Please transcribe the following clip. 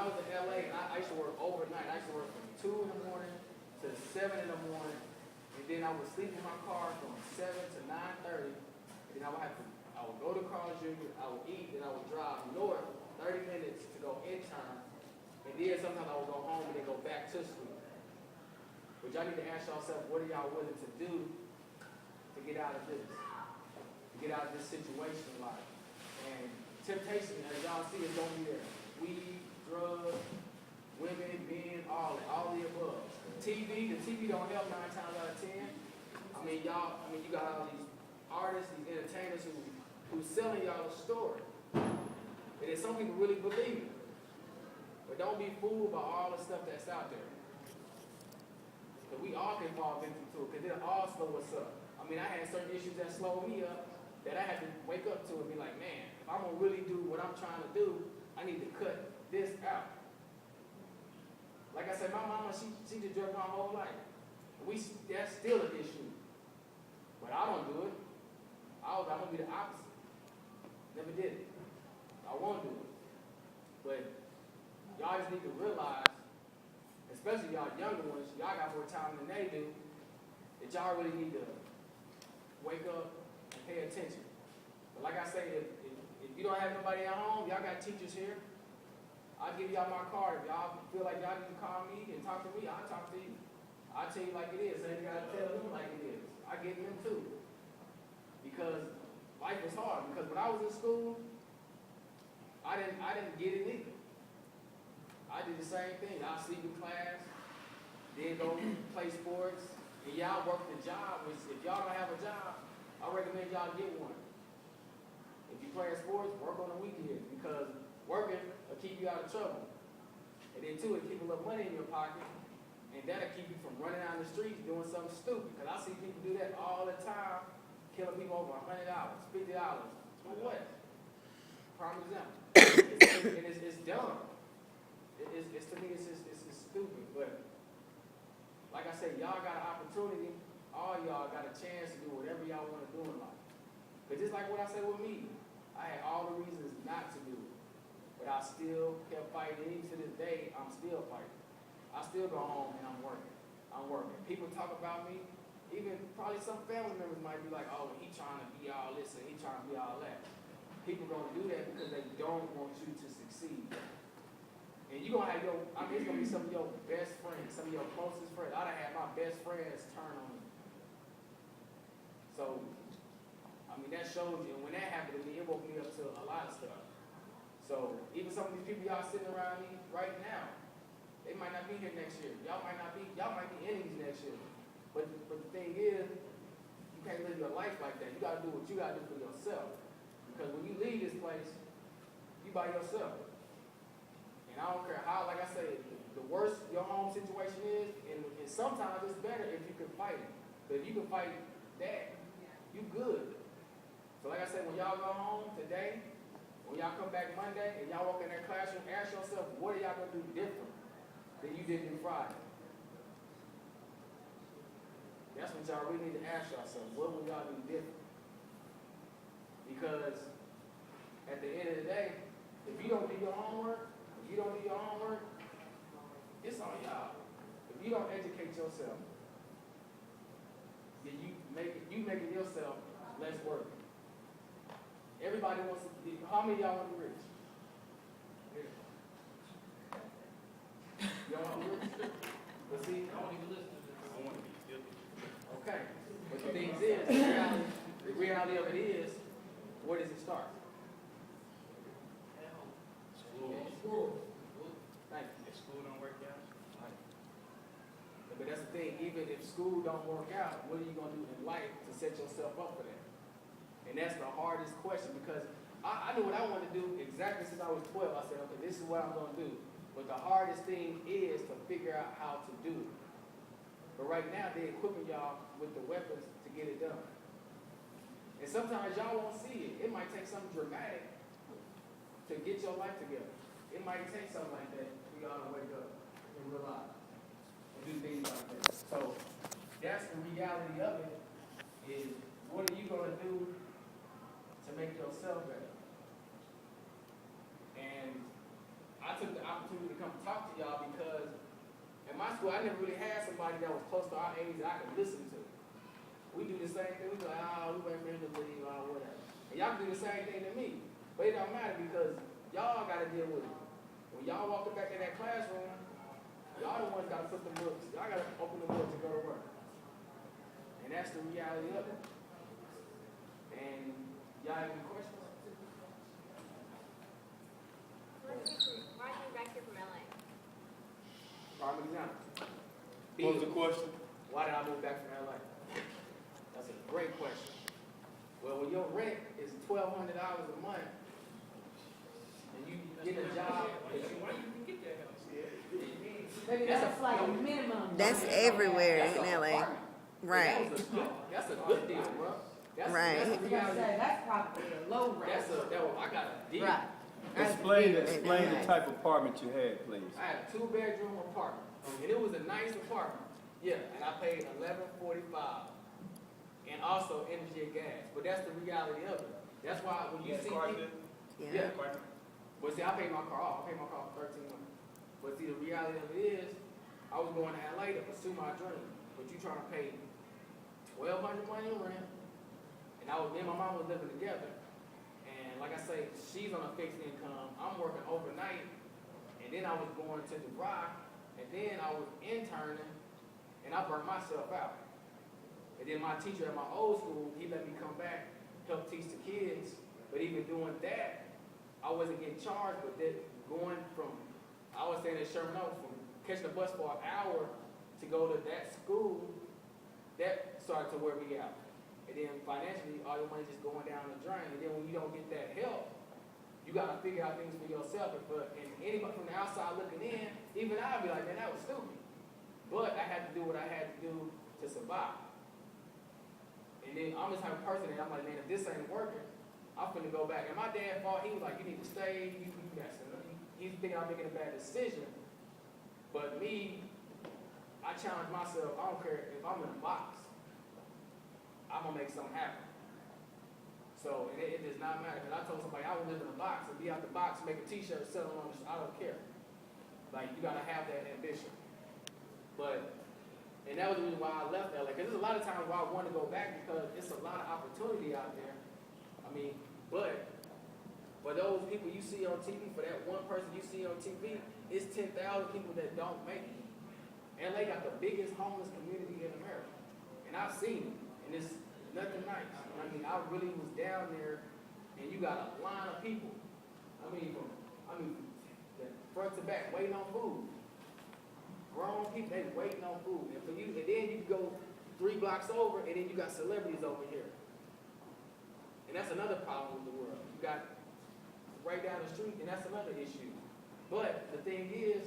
I was in LA, I used to work overnight. I used to work from 2 in the morning to 7 in the morning, and then I would sleep in my car from 7 to 9:30. And then I would go to Carl's Jr., I would eat, then I would drive north 30 minutes to go intern, and then sometimes I would go home and then go back to school. But y'all need to ask yourself, what are y'all willing to do to get out of this? To get out of this situation in life. And temptation, as y'all see, is going to be there. Weed, drugs, women, men, all the above. The TV don't help 9 times out of 10. You got all these artists, these entertainers who's selling y'all a story. And then some people really believe it. But don't be fooled by all the stuff that's out there. Because we all can fall victim to it, because it'll all slow us up. I had certain issues that slowed me up that I had to wake up to and be like, man, if I'm going to really do what I'm trying to do, I need to cut this out. Like I said, my mama, she just drunk my whole life. That's still an issue. But I don't do it. I'm going to be the opposite. Never did it. I won't do it. But y'all just need to realize, especially y'all younger ones, y'all got more time than they do, that y'all really need to wake up and pay attention. But like I say, if you don't have nobody at home, y'all got teachers here. I'll give y'all my card. If y'all feel like y'all need to call me and talk to me, I'll talk to you. I'll tell you like it is. And you gotta tell them like it is. I get them too. Because life was hard. Because when I was in school, I didn't get it either. I did the same thing. I'll sleep in class, then go play sports, and y'all work the job. Which if y'all don't have a job, I recommend y'all get one. If you play sports, work on the weekend, because working will keep you out of trouble. And then too, it'll keep a little money in your pocket, and that'll keep you from running down the streets doing something stupid. Because I see people do that all the time, killing people over $100, $50. For what? Prime example. It's dumb. To me, it's stupid. But like I said, y'all got an opportunity. All y'all got a chance to do whatever y'all want to do in life. But just like what I said with me, I had all the reasons not to do it. But I still kept fighting. Even to this day, I'm still fighting. I still go home and I'm working. People talk about me. Even probably some family members might be like, oh, he trying to be all this and he trying to be all that. People gonna do that because they don't want you to succeed. And you're gonna have it's gonna be some of your best friends, some of your closest friends. I done had my best friends turn on me. So, that shows you. And when that happened to me, it woke me up to a lot of stuff. So, even some of these people y'all sitting around me right now, they might not be here next year. Y'all might be enemies next year. But the thing is, you can't live your life like that. You gotta do what you gotta do for yourself. Because when you leave this place, you by yourself. And I don't care how, like I say, the worse your home situation is, and sometimes it's better if you can fight it. But if you can fight that, you good. So like I said, when y'all go home today, when y'all come back Monday, and y'all walk in that classroom, ask yourself, what are y'all going to do different than you did on Friday? That's what y'all really need to ask yourself. What will y'all do different? Because at the end of the day, if you don't do your homework, it's on y'all. If you don't educate yourself, then you making yourself less work. Everybody wants to be, how many of y'all want to be rich? Y'all want to be rich? But see, I don't even listen to this. I want to be stupid. Okay. But the thing is, the reality of it is, where does it start? School. Thank you. If school don't work out, right. But that's the thing, even if school don't work out, what are you going to do in life to set yourself up for that? And that's the hardest question, because I knew what I wanted to do exactly since I was 12. I said, okay, this is what I'm going to do. But the hardest thing is to figure out how to do it. But right now, they're equipping y'all with the weapons to get it done. And sometimes y'all won't see it. It might take something dramatic to get your life together. It might take something like that for y'all to wake up and realize and do things like that. So that's the reality of it, is what are you going to do to make yourself better? And I took the opportunity to my school, I never really had somebody that was close to our age that I could listen to. We do the same thing. We be like, we wait for him to leave, whatever. And y'all can do the same thing to me. But it don't matter because y'all got to deal with it. When y'all walk back in that classroom, y'all the ones got to put the books. Y'all got to open the books and go to work. And that's the reality of it. And y'all have any questions? Why are you back here from LA? Prime example. What was the question? Why did I move back from LA? That's a great question. Well, when your rent is $1,200 a month, and you get a job, Maybe that's like a minimum. That's everywhere in LA. Right. That's a good deal, bro. Right. That's the reality. That's probably a low rate. I got a deal. Right. Explain the type of apartment you had, please. I had a 2-bedroom apartment, and it was a nice apartment. Yeah, and I paid $11.45, and also energy and gas. But that's the reality of it. That's why when you see people, yeah. But see, I paid my car off. I paid my car for $1,300. But see, the reality of it is, I was going to LA to pursue my dream. But you trying to pay $1,200 money in rent, and me and my mom was living together. And like I say, she's on a fixed income. I'm working overnight, and then I was going to Dubai, and then I was interning, and I burnt myself out. And then my teacher at my old school, he let me come back, help teach the kids. But even doing that, I wasn't getting charged, but then going from, I was staying at Sherman Oaks, from catching the bus for an hour to go to that school, that started to wear me out. And then financially, all your money just going down the drain. And then when you don't get that help, you got to figure out things for yourself. And anybody from the outside looking in, even I'd be like, man, that was stupid. But I had to do what I had to do to survive. And then I'm the type of person that I'm like, man, if this ain't working, I'm finna go back. And my dad thought, he was like, you need to stay. He's thinking I'm making a bad decision. But me, I challenge myself. I don't care if I'm in a box. I'm gonna make something happen. So it does not matter. Because I told somebody I would live in a box and be out the box, make a t-shirt, sell it on the, I don't care. Like, you gotta have that ambition. And that was the reason why I left LA. Because there's a lot of times why I want to go back because it's a lot of opportunity out there. I mean, but for those people you see on TV, for that one person you see on TV, it's 10,000 people that don't make it. LA got the biggest homeless community in America. And I've seen it. And it's nothing nice. I mean, I really was down there, and you got a line of people. I mean, the front to back, waiting on food. Grown people, they waiting on food. And then you go 3 blocks over, and then you got celebrities over here. And that's another problem with the world. You got right down the street, and that's another issue. But the thing is,